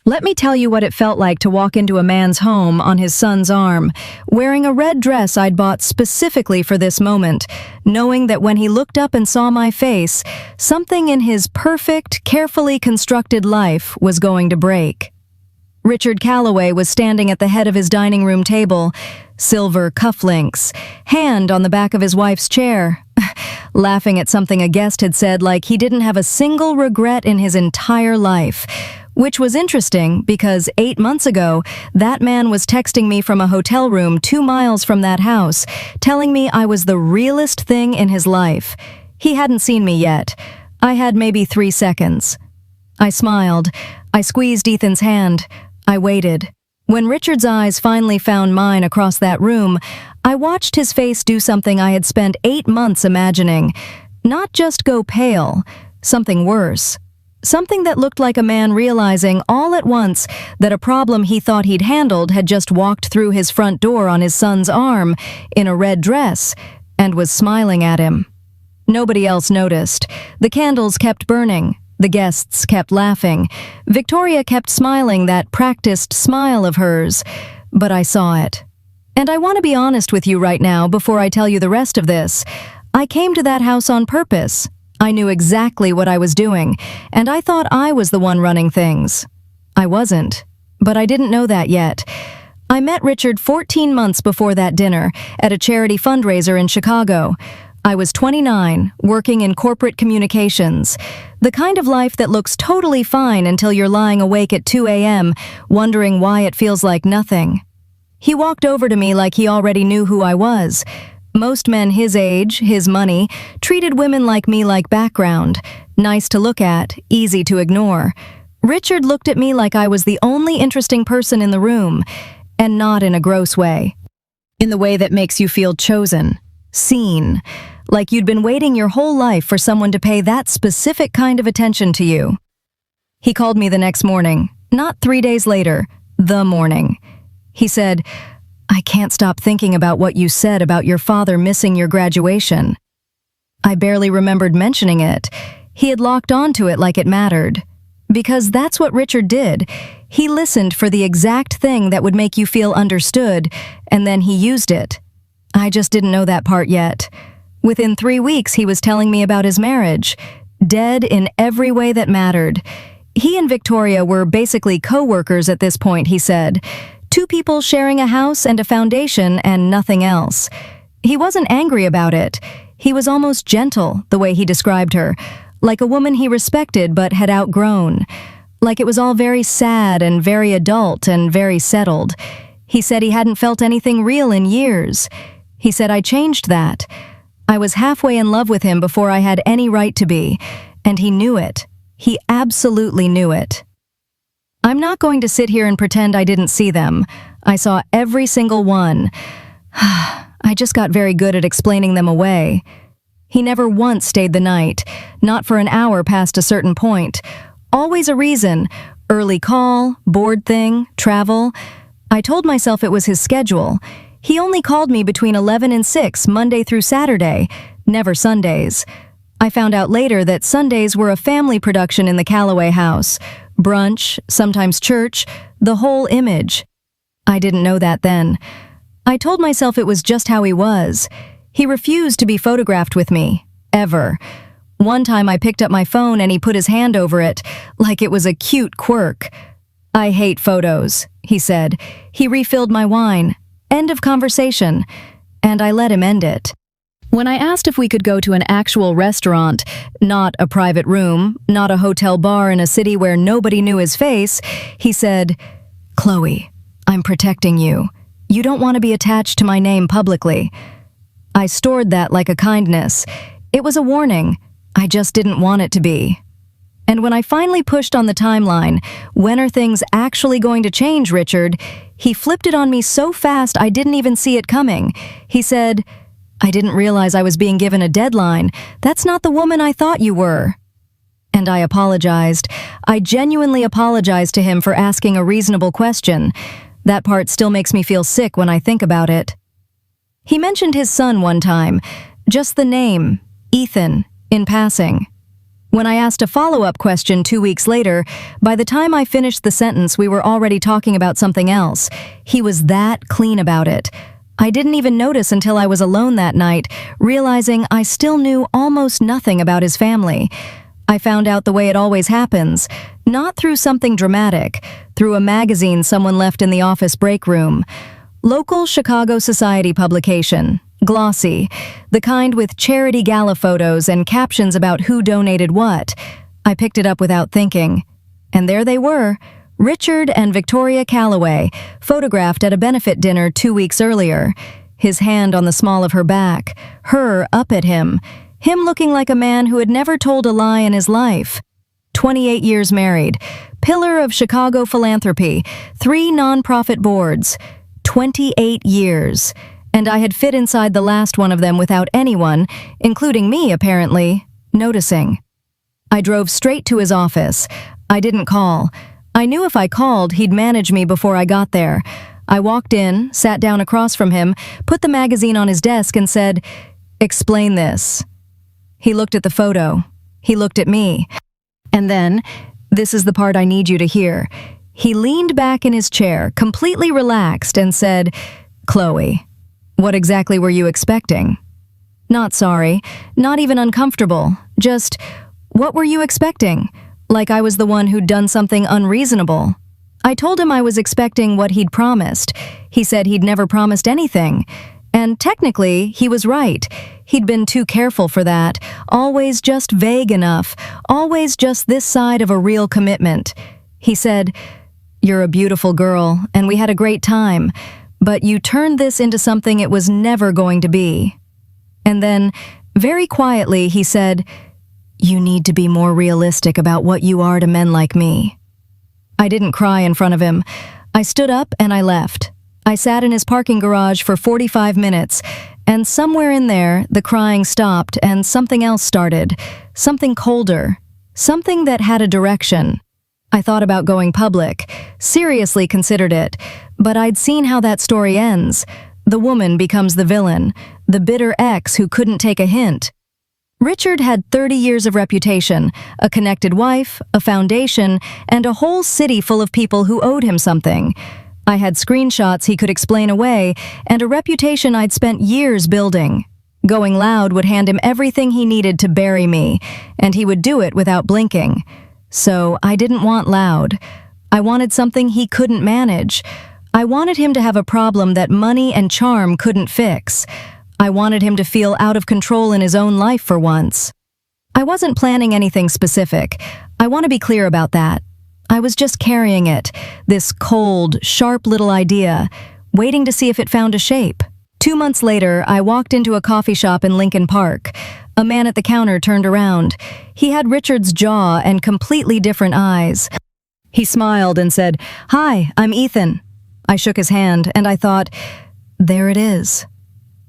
Let me tell you what it felt like to walk into a man's home on his son's arm, wearing a red dress I'd bought specifically for this moment, knowing that when he looked up and saw my face, something in his perfect, carefully constructed life was going to break. Richard Calloway was standing at the head of his dining room table, silver cufflinks, hand on the back of his wife's chair, laughing at something a guest had said like he didn't have a single regret in his entire life. Which was interesting because 8 months ago, that man was texting me from a hotel room 2 miles from that house, telling me I was the realest thing in his life. He hadn't seen me yet. I had maybe 3 seconds. I smiled. I squeezed Ethan's hand. I waited. When Richard's eyes finally found mine across that room, I watched his face do something I had spent 8 months imagining. Not just go pale, something worse. Something that looked like a man realizing all at once that a problem he thought he'd handled had just walked through his front door on his son's arm in a red dress and was smiling at him. Nobody else noticed. The candles kept burning. The guests kept laughing. Victoria kept smiling that practiced smile of hers, but I saw it. And I want to be honest with you right now before I tell you the rest of this. I came to that house on purpose. I knew exactly what I was doing, and I thought I was the one running things. I wasn't, but I didn't know that yet. I met Richard 14 months before that dinner at a charity fundraiser in Chicago. I was 29, working in corporate communications. The kind of life that looks totally fine until you're lying awake at 2 a.m., wondering why it feels like nothing. He walked over to me like he already knew who I was. Most men his age, his money, treated women like me like background, nice to look at, easy to ignore. Richard looked at me like I was the only interesting person in the room, and not in a gross way. In the way that makes you feel chosen, seen, like you'd been waiting your whole life for someone to pay that specific kind of attention to you. He called me the next morning, not 3 days later, the morning. He said, "I can't stop thinking about what you said about your father missing your graduation." I barely remembered mentioning it. He had locked onto it like it mattered. Because that's what Richard did. He listened for the exact thing that would make you feel understood, and then he used it. I just didn't know that part yet. Within 3 weeks, he was telling me about his marriage. Dead in every way that mattered. He and Victoria were basically co-workers at this point, he said. 2 people sharing a house and a foundation and nothing else. He wasn't angry about it. He was almost gentle, the way he described her, like a woman he respected but had outgrown. Like it was all very sad and very adult and very settled. He said he hadn't felt anything real in years. He said I changed that. I was halfway in love with him before I had any right to be, and he knew it. He absolutely knew it. I'm not going to sit here and pretend I didn't see them. I saw every single one. I just got very good at explaining them away. He never once stayed the night, not for an hour past a certain point. Always a reason, early call, board thing, travel. I told myself it was his schedule. He only called me between 11 and 6, Monday through Saturday, never Sundays. I found out later that Sundays were a family production in the Calloway house. Brunch, sometimes church, the whole image. I didn't know that then. I told myself it was just how he was. He refused to be photographed with me, ever. One time I picked up my phone and he put his hand over it, like it was a cute quirk. "I hate photos," he said. He refilled my wine. End of conversation. And I let him end it. When I asked if we could go to an actual restaurant, not a private room, not a hotel bar in a city where nobody knew his face, he said, "Chloe, I'm protecting you. You don't want to be attached to my name publicly." I stored that like a kindness. It was a warning. I just didn't want it to be. And when I finally pushed on the timeline, when are things actually going to change, Richard? He flipped it on me so fast I didn't even see it coming. He said, "I didn't realize I was being given a deadline. That's not the woman I thought you were." And I apologized. I genuinely apologized to him for asking a reasonable question. That part still makes me feel sick when I think about it. He mentioned his son one time, just the name, Ethan, in passing. When I asked a follow-up question 2 weeks later, by the time I finished the sentence, we were already talking about something else. He was that clean about it. I didn't even notice until I was alone that night, realizing I still knew almost nothing about his family. I found out the way it always happens, not through something dramatic, through a magazine someone left in the office break room. Local Chicago Society publication, glossy, the kind with charity gala photos and captions about who donated what. I picked it up without thinking. And there they were, Richard and Victoria Calloway, photographed at a benefit dinner 2 weeks earlier. His hand on the small of her back, her up at him looking like a man who had never told a lie in his life. 28 years married, pillar of Chicago philanthropy, 3 nonprofit boards. 28 years. And I had fit inside the last one of them without anyone, including me apparently, noticing. I drove straight to his office. I didn't call. I knew if I called, he'd manage me before I got there. I walked in, sat down across from him, put the magazine on his desk and said, "Explain this." He looked at the photo. He looked at me. And then, this is the part I need you to hear, he leaned back in his chair, completely relaxed, and said, "Chloe, what exactly were you expecting?" Not sorry, not even uncomfortable, just, what were you expecting? Like I was the one who'd done something unreasonable. I told him I was expecting what he'd promised. He said he'd never promised anything. And technically, he was right. He'd been too careful for that, always just vague enough, always just this side of a real commitment. He said, "You're a beautiful girl, and we had a great time, but you turned this into something it was never going to be." And then, very quietly, he said, "You need to be more realistic about what you are to men like me." I didn't cry in front of him. I stood up and I left. I sat in his parking garage for 45 minutes, and somewhere in there, the crying stopped and something else started, something colder, something that had a direction. I thought about going public, seriously considered it, but I'd seen how that story ends. The woman becomes the villain, the bitter ex who couldn't take a hint. Richard had 30 years of reputation, a connected wife, a foundation, and a whole city full of people who owed him something. I had screenshots he could explain away, and a reputation I'd spent years building. Going loud would hand him everything he needed to bury me, and he would do it without blinking. So I didn't want loud. I wanted something he couldn't manage. I wanted him to have a problem that money and charm couldn't fix. I wanted him to feel out of control in his own life for once. I wasn't planning anything specific. I want to be clear about that. I was just carrying it, this cold, sharp little idea, waiting to see if it found a shape. 2 months later, I walked into a coffee shop in Lincoln Park. A man at the counter turned around. He had Richard's jaw and completely different eyes. He smiled and said, "Hi, I'm Ethan." I shook his hand, and I thought, there it is.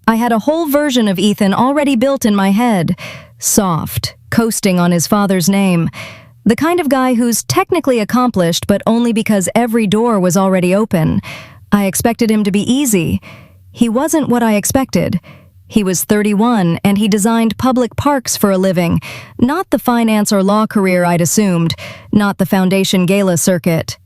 I had a whole version of Ethan already built in my head. Soft, coasting on his father's name. The kind of guy who's technically accomplished, but only because every door was already open. I expected him to be easy. He wasn't what I expected. He was 31, and he designed public parks for a living, not the finance or law career I'd assumed, not the foundation gala circuit.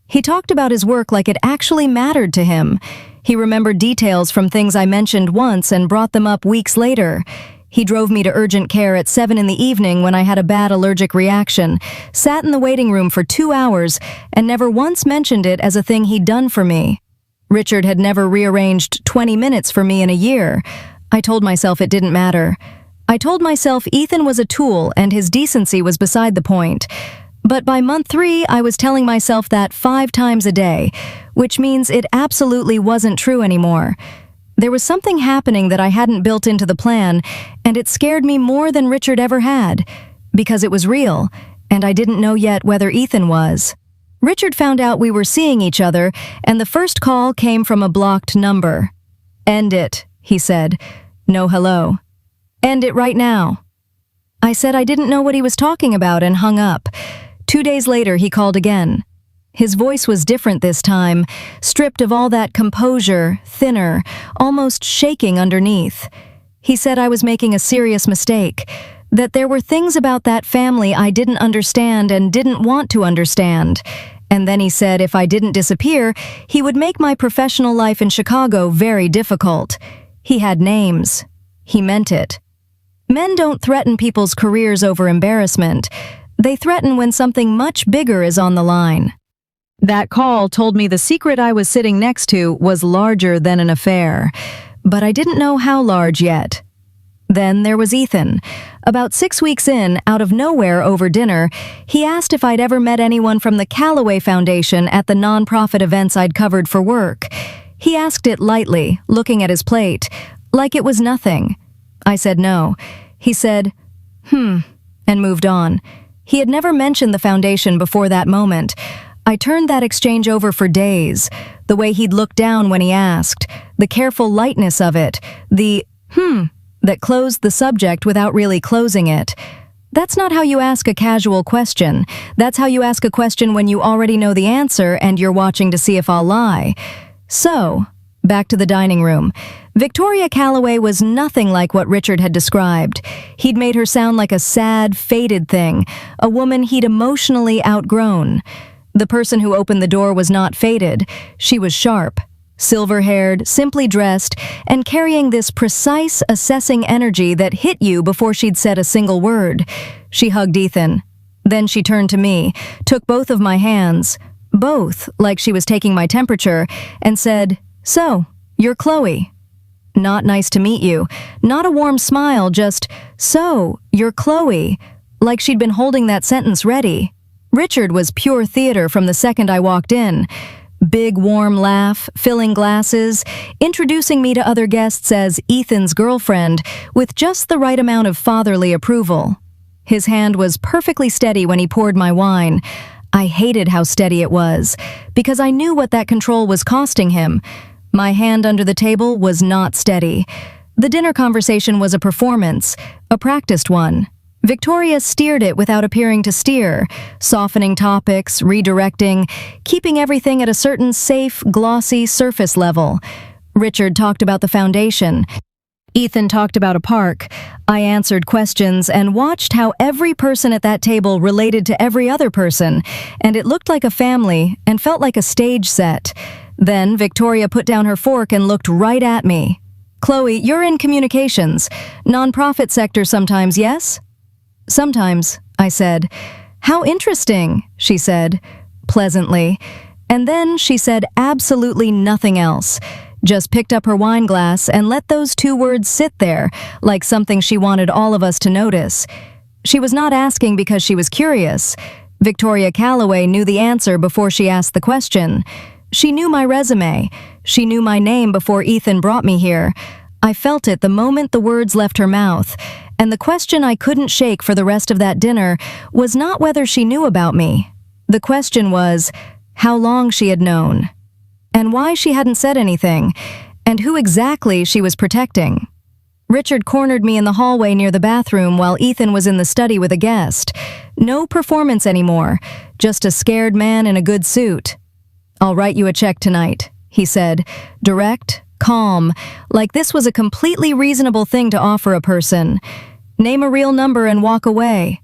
He talked about his work like it actually mattered to him. He remembered details from things I mentioned once and brought them up weeks later. He drove me to urgent care at 7 in the evening when I had a bad allergic reaction, sat in the waiting room for 2 hours, and never once mentioned it as a thing he'd done for me. Richard had never rearranged 20 minutes for me in a year. I told myself it didn't matter. I told myself Ethan was a tool and his decency was beside the point. But by month 3, I was telling myself that 5 times a day, which means it absolutely wasn't true anymore. There was something happening that I hadn't built into the plan, and it scared me more than Richard ever had, because it was real, and I didn't know yet whether Ethan was. Richard found out we were seeing each other, and the first call came from a blocked number. "End it," he said. "No hello. End it right now." I said I didn't know what he was talking about and hung up. 2 days later, he called again. His voice was different this time, stripped of all that composure, thinner, almost shaking underneath. He said I was making a serious mistake. That there were things about that family I didn't understand and didn't want to understand. And then he said if I didn't disappear, he would make my professional life in Chicago very difficult. He had names. He meant it. Men don't threaten people's careers over embarrassment. They threaten when something much bigger is on the line. That call told me the secret I was sitting next to was larger than an affair, but I didn't know how large yet. Then there was Ethan. About 6 weeks in, out of nowhere over dinner, he asked if I'd ever met anyone from the Callaway Foundation at the nonprofit events I'd covered for work. He asked it lightly, looking at his plate, like it was nothing. I said no. He said, and moved on. He had never mentioned the foundation before that moment. I turned that exchange over for days. The way he'd look down when he asked, the careful lightness of it, the that closed the subject without really closing it. That's not how you ask a casual question. That's how you ask a question when you already know the answer and you're watching to see if I'll lie. So, back to the dining room. Victoria Callaway was nothing like what Richard had described. He'd made her sound like a sad, faded thing, a woman he'd emotionally outgrown. The person who opened the door was not faded. She was sharp, silver-haired, simply dressed, and carrying this precise, assessing energy that hit you before she'd said a single word. She hugged Ethan. Then she turned to me, took both of my hands, both, like she was taking my temperature, and said, "So, you're Chloe." Not nice to meet you. Not a warm smile, just, "So, you're Chloe." Like she'd been holding that sentence ready. Richard was pure theater from the second I walked in. Big warm laugh, filling glasses, introducing me to other guests as Ethan's girlfriend, with just the right amount of fatherly approval. His hand was perfectly steady when he poured my wine. I hated how steady it was, because I knew what that control was costing him. My hand under the table was not steady. The dinner conversation was a performance, a practiced one. Victoria steered it without appearing to steer, softening topics, redirecting, keeping everything at a certain safe, glossy surface level. Richard talked about the foundation. Ethan talked about a park. I answered questions and watched how every person at that table related to every other person, and it looked like a family and felt like a stage set. Then Victoria put down her fork and looked right at me. "Chloe, you're in communications. Nonprofit sector sometimes, yes?" "Sometimes," I said. "How interesting," she said, pleasantly. And then she said absolutely nothing else. Just picked up her wine glass and let those 2 words sit there, like something she wanted all of us to notice. She was not asking because she was curious. Victoria Callaway knew the answer before she asked the question. She knew my resume. She knew my name before Ethan brought me here. I felt it the moment the words left her mouth, and the question I couldn't shake for the rest of that dinner was not whether she knew about me. The question was how long she had known, and why she hadn't said anything, and who exactly she was protecting. Richard cornered me in the hallway near the bathroom while Ethan was in the study with a guest. No performance anymore, just a scared man in a good suit. "I'll write you a check tonight," he said, direct, calm, like this was a completely reasonable thing to offer a person. "Name a real number and walk away."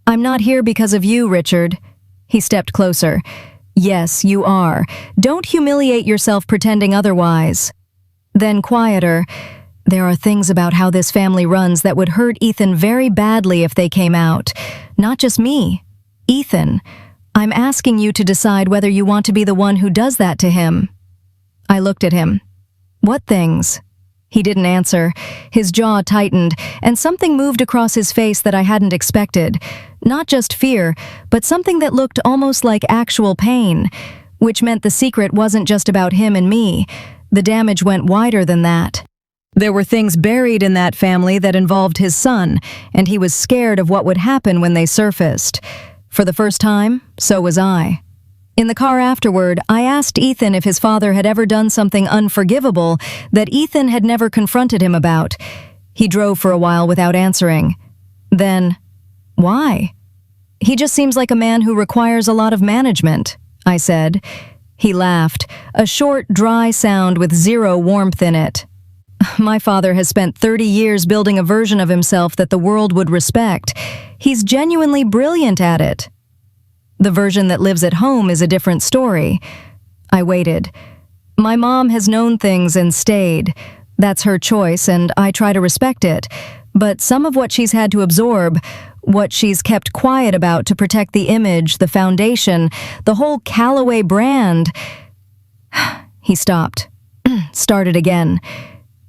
"I'm not here because of you, Richard." He stepped closer. "Yes, you are. Don't humiliate yourself pretending otherwise." Then quieter, "There are things about how this family runs that would hurt Ethan very badly if they came out. Not just me. Ethan. I'm asking you to decide whether you want to be the one who does that to him." I looked at him. "What things?" He didn't answer. His jaw tightened, and something moved across his face that I hadn't expected. Not just fear, but something that looked almost like actual pain, which meant the secret wasn't just about him and me. The damage went wider than that. There were things buried in that family that involved his son, and he was scared of what would happen when they surfaced. For the first time, so was I. In the car afterward, I asked Ethan if his father had ever done something unforgivable that Ethan had never confronted him about. He drove for a while without answering. Then, "Why?" "He just seems like a man who requires a lot of management," I said. He laughed, a short, dry sound with zero warmth in it. My father has spent 30 years building a version of himself that the world would respect. He's genuinely brilliant at it. The version that lives at home is a different story. I waited. My mom has known things and stayed. That's her choice, and I try to respect it. But some of what she's had to absorb, what she's kept quiet about to protect the image, the foundation, the whole Callaway brand... He stopped. Started again.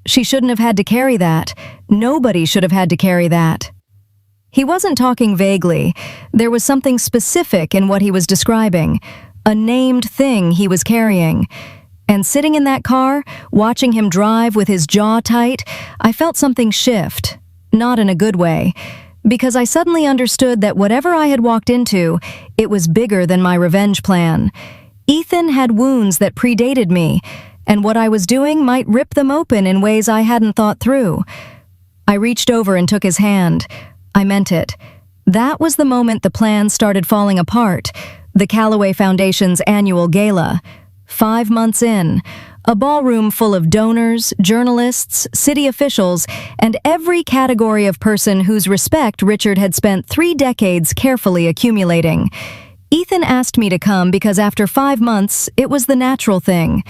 She shouldn't have had to carry that. Nobody should have had to carry that. He wasn't talking vaguely. There was something specific in what he was describing. A named thing he was carrying. And sitting in that car, watching him drive with his jaw tight, I felt something shift. Not in a good way. Because I suddenly understood that whatever I had walked into, it was bigger than my revenge plan. Ethan had wounds that predated me, and what I was doing might rip them open in ways I hadn't thought through. I reached over and took his hand. I meant it. That was the moment the plan started falling apart. The Callaway Foundation's annual gala. 5 months in, a ballroom full of donors, journalists, city officials, and every category of person whose respect Richard had spent 3 decades carefully accumulating. Ethan asked me to come because after 5 months, it was the natural thing.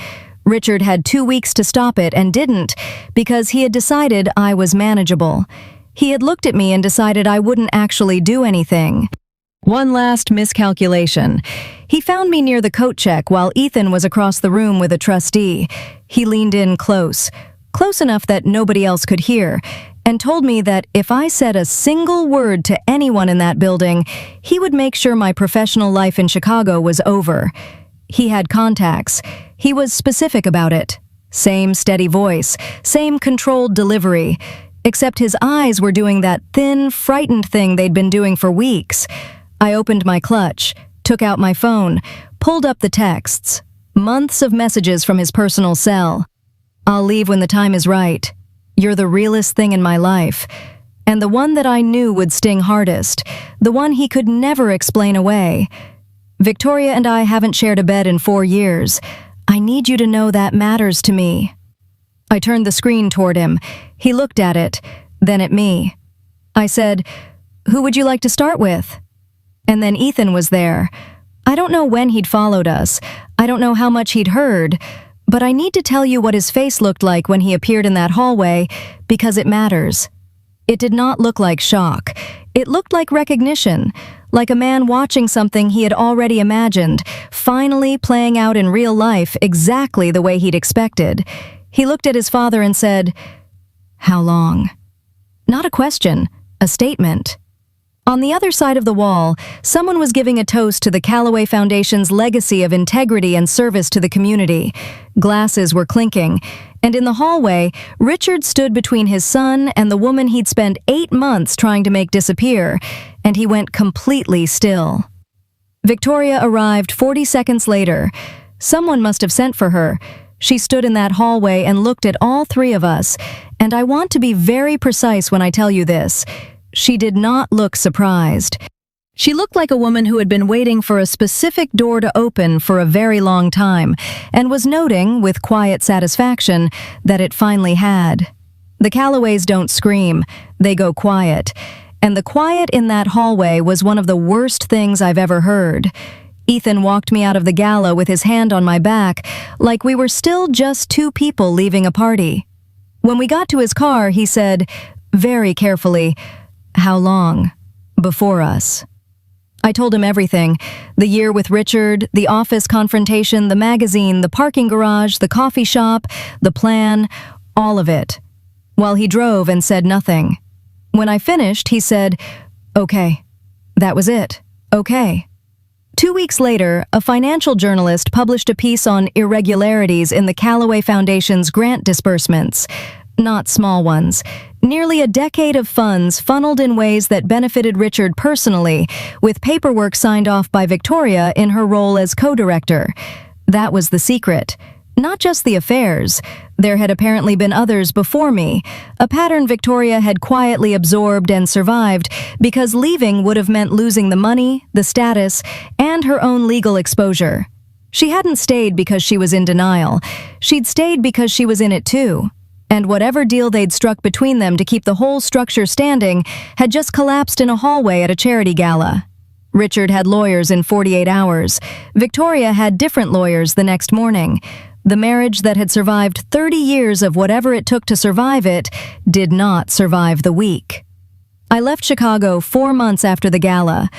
Richard had 2 weeks to stop it and didn't, because he had decided I was manageable. He had looked at me and decided I wouldn't actually do anything. One last miscalculation. He found me near the coat check while Ethan was across the room with a trustee. He leaned in close enough that nobody else could hear, and told me that if I said a single word to anyone in that building, he would make sure my professional life in Chicago was over. He had contacts. He was specific about it. Same steady voice, same controlled delivery, except his eyes were doing that thin, frightened thing they'd been doing for weeks. I opened my clutch, took out my phone, pulled up the texts. Months of messages from his personal cell. "I'll leave when the time is right. You're the realest thing in my life." And the one that I knew would sting hardest, the one he could never explain away. "Victoria and I haven't shared a bed in 4 years. I need you to know that matters to me." I turned the screen toward him. He looked at it, then at me. I said, "Who would you like to start with?" And then Ethan was there. I don't know when he'd followed us. I don't know how much he'd heard. But I need to tell you what his face looked like when he appeared in that hallway, because it matters. It did not look like shock. It looked like recognition, like a man watching something he had already imagined, finally playing out in real life exactly the way he'd expected. He looked at his father and said, "How long?" Not a question, a statement. On the other side of the wall, someone was giving a toast to the Callaway Foundation's legacy of integrity and service to the community. Glasses were clinking, and in the hallway, Richard stood between his son and the woman he'd spent 8 months trying to make disappear, and he went completely still. Victoria arrived 40 seconds later. Someone must have sent for her. She stood in that hallway and looked at all 3 of us, and I want to be very precise when I tell you this. She did not look surprised. She looked like a woman who had been waiting for a specific door to open for a very long time, and was noting, with quiet satisfaction, that it finally had. The Callaways don't scream, they go quiet. And the quiet in that hallway was one of the worst things I've ever heard. Ethan walked me out of the gala with his hand on my back, like we were still just 2 people leaving a party. When we got to his car, he said, very carefully, "How long before us?" I told him everything. The year with Richard, the office confrontation, the magazine, the parking garage, the coffee shop, the plan, all of it. While he drove and said nothing. When I finished, he said, "Okay." That was it. Okay. 2 weeks later, a financial journalist published a piece on irregularities in the Callaway Foundation's grant disbursements. Not small ones. Nearly a decade of funds funneled in ways that benefited Richard personally, with paperwork signed off by Victoria in her role as co-director. That was the secret. Not just the affairs. There had apparently been others before me, a pattern Victoria had quietly absorbed and survived because leaving would have meant losing the money, the status, and her own legal exposure. She hadn't stayed because she was in denial. She'd stayed because she was in it too. and whatever deal they'd struck between them to keep the whole structure standing had just collapsed in a hallway at a charity gala. Richard had lawyers in 48 hours. Victoria had different lawyers the next morning. The marriage that had survived 30 years of whatever it took to survive it did not survive the week. I left Chicago 4 months after the gala.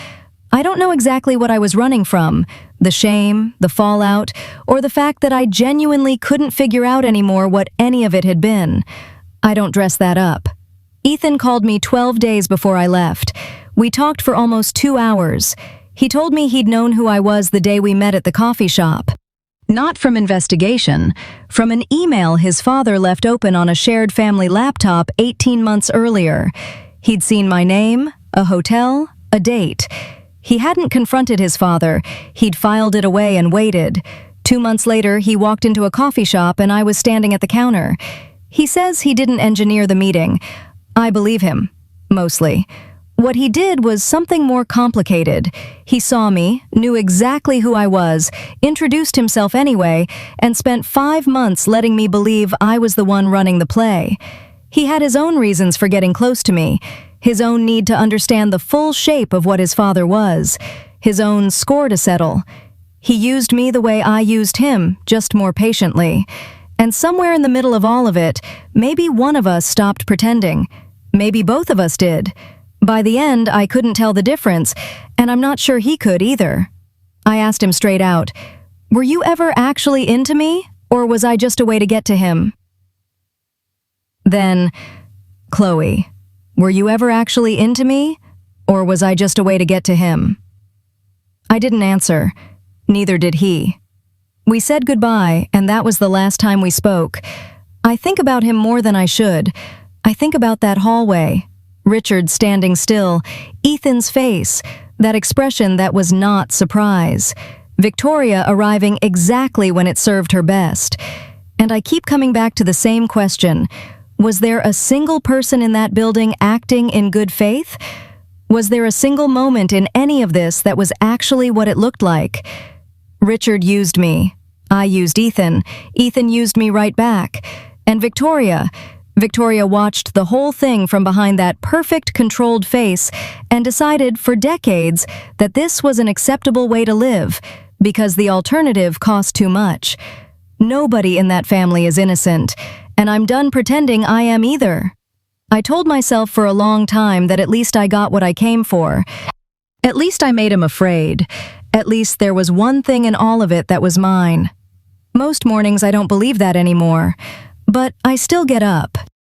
I don't know exactly what I was running from, the shame, the fallout, or the fact that I genuinely couldn't figure out anymore what any of it had been. I don't dress that up. Ethan called me 12 days before I left. We talked for almost 2 hours. He told me he'd known who I was the day we met at the coffee shop. Not from investigation, from an email his father left open on a shared family laptop 18 months earlier. He'd seen my name, a hotel, a date. He hadn't confronted his father. He'd filed it away and waited. 2 months later, he walked into a coffee shop and I was standing at the counter. He says he didn't engineer the meeting. I believe him, mostly. What he did was something more complicated. He saw me, knew exactly who I was, introduced himself anyway, and spent 5 months letting me believe I was the one running the play. He had his own reasons for getting close to me, his own need to understand the full shape of what his father was, his own score to settle. He used me the way I used him, just more patiently. And somewhere in the middle of all of it, maybe one of us stopped pretending. Maybe both of us did. By the end, I couldn't tell the difference, and I'm not sure he could either. I asked him straight out, "Were you ever actually into me, or was I just a way to get to him?" Then, "Chloe, were you ever actually into me, or was I just a way to get to him?" I didn't answer. Neither did he. We said goodbye, and that was the last time we spoke. I think about him more than I should. I think about that hallway. Richard standing still, Ethan's face, that expression that was not surprise, Victoria arriving exactly when it served her best. And I keep coming back to the same question. Was there a single person in that building acting in good faith? Was there a single moment in any of this that was actually what it looked like? Richard used me. I used Ethan. Ethan used me right back. And Victoria watched the whole thing from behind that perfect, controlled face and decided for decades that this was an acceptable way to live because the alternative cost too much. Nobody in that family is innocent, and I'm done pretending I am either. I told myself for a long time that at least I got what I came for. At least I made him afraid. At least there was one thing in all of it that was mine. Most mornings I don't believe that anymore, but I still get up.